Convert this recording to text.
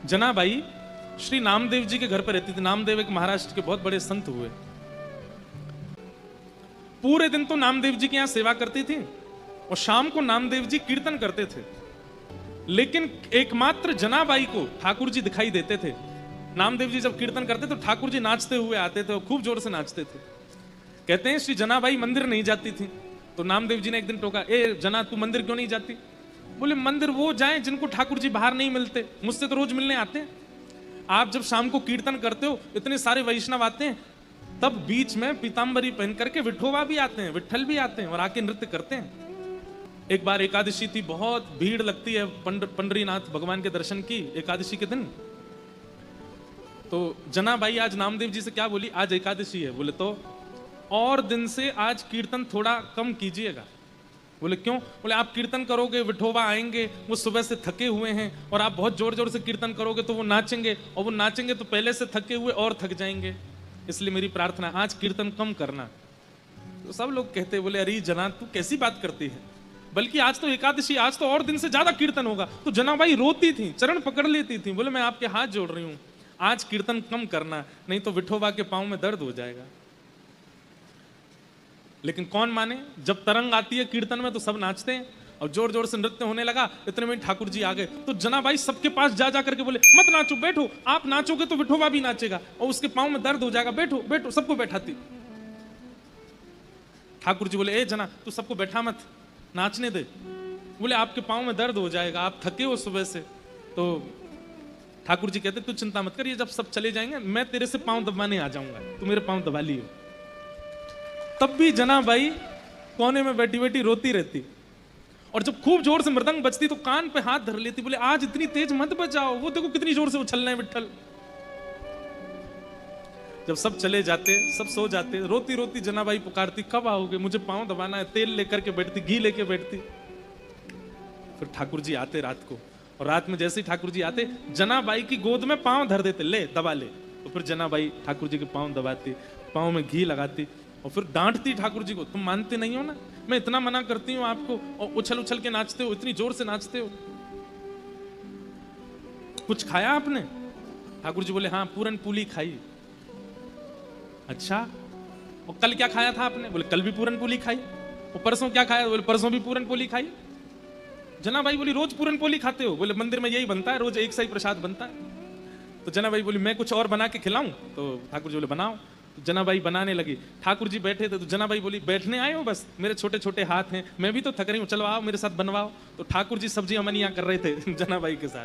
जनाबाई श्री नामदेव जी के घर पर रहती थी। नामदेव एक महाराष्ट्र के बहुत बड़े संत हुए। पूरे दिन तो नामदेव जी के यहां सेवा करती थी और शाम को नामदेव जी कीर्तन करते थे। लेकिन एकमात्र जनाबाई को ठाकुर जी दिखाई देते थे। नामदेव जी जब कीर्तन करते तो ठाकुर जी नाचते हुए आते थे और खूब जोर से नाचते थे। कहते हैं श्री जनाबाई मंदिर नहीं जाती थी। तो नामदेव जी ने एक दिन टोका, ए जना तू मंदिर क्यों नहीं जाती? बोले मंदिर वो जाएं जिनको ठाकुर जी बाहर नहीं मिलते, मुझसे तो रोज मिलने आते हैं। आप जब शाम को कीर्तन करते हो इतने सारे वैष्णव आते हैं, तब बीच में पीतांबरी पहन करके विठोबा भी आते हैं, विठल भी आते हैं और आके नृत्य करते हैं। एक बार एकादशी थी, बहुत भीड़ लगती है पंडरीनाथ भगवान के दर्शन की एकादशी के दिन। तो जनाबाई आज नामदेव जी से क्या बोली, आज एकादशी है। बोले तो और दिन से आज कीर्तन थोड़ा कम कीजिएगा। बोले क्यों? बोले आप कीर्तन करोगे विठोबा आएंगे, वो सुबह से थके हुए हैं, और आप बहुत जोर जोर से कीर्तन करोगे तो वो नाचेंगे, और वो नाचेंगे तो पहले से थके हुए और थक जाएंगे। इसलिए मेरी प्रार्थना आज कीर्तन कम करना। तो सब लोग कहते, बोले अरे जना तू कैसी बात करती है, बल्कि आज तो एकादशी, आज तो और दिन से ज्यादा कीर्तन होगा। तो जनाबाई रोती थी, चरण पकड़ लेती थी। बोले मैं आपके हाथ जोड़ रही हूं, आज कीर्तन कम करना, नहीं तो विठोबा के पांव में दर्द हो जाएगा। लेकिन कौन माने, जब तरंग आती है कीर्तन में तो सब नाचते हैं और जोर जोर से नृत्य होने लगा। इतने में ठाकुर जी आ गए। तो जनाबाई सबके पास जा जा करके बोले मत नाचो, बैठो, आप नाचोगे तो विठोबा भी नाचेगा और उसके पांव में दर्द हो जाएगा, बैठो बैठो। सबको बैठाती। ठाकुर जी बोले ए जना तू सबको बैठा मत, नाचने दे। बोले आपके पांव में दर्द हो जाएगा, आप थके हो सुबह से। तो ठाकुर जी कहते तू चिंता मत कर, ये जब सब चले जाएंगे मैं तेरे से पांव दबाने आ जाऊंगा, तू मेरे पांव दबा लियो। तब भी जनाबाई कोने में बैठी बैठी रोती रहती, और जब खूब जोर से मृदंग बजती तो कान पे हाथ धर लेती। बोले आज इतनी तेज मत बजाओ, वो देखो कितनी जोर से उछल रहे हैं विठल। जब सब चले जाते, सब सो जाते, रोती रोती जनाबाई पुकारती कब आओगे, मुझे पांव दबाना है। तेल लेकर के बैठती, घी लेके बैठती। फिर ठाकुर जी आते रात को, और रात में जैसे ही ठाकुर जी आते जनाबाई की गोद में पांव धर देते, ले दबा ले। तो फिर जनाबाई ठाकुर जी के पांव दबाती, पांव में घी लगाती और फिर डांटती ठाकुर जी को, तुम मानते नहीं हो ना, मैं इतना मना करती हूं आपको और उछल उछल के नाचते हो, इतनी जोर से नाचते हो। कुछ खाया आपने? ठाकुर जी बोले हाँ पूरन पूली खाई। अच्छा, और कल क्या खाया था आपने? बोले कल भी पूरन पूली खाई। और परसों क्या खाया? बोले परसों भी पूरन पूली खाई। जनाबाई बोली रोज पूरन पोली खाते हो? बोले मंदिर में यही बनता है, रोज एक सा ही प्रसाद बनता है। तो जनाबाई बोली मैं कुछ और बना के खिलाऊं? तो ठाकुर जी बोले बनाओ। तो जनाबाई बनाने लगी। ठाकुर जी बैठे थे तो जनाबाई बोली बैठने आए हो? बस मेरे छोटे छोटे हाथ हैं, मैं भी तो थक रही हूँ, चलो आओ मेरे साथ बनवाओ। तो ठाकुर जी सब्जी अमनिया कर रहे थे जनाबाई के साथ।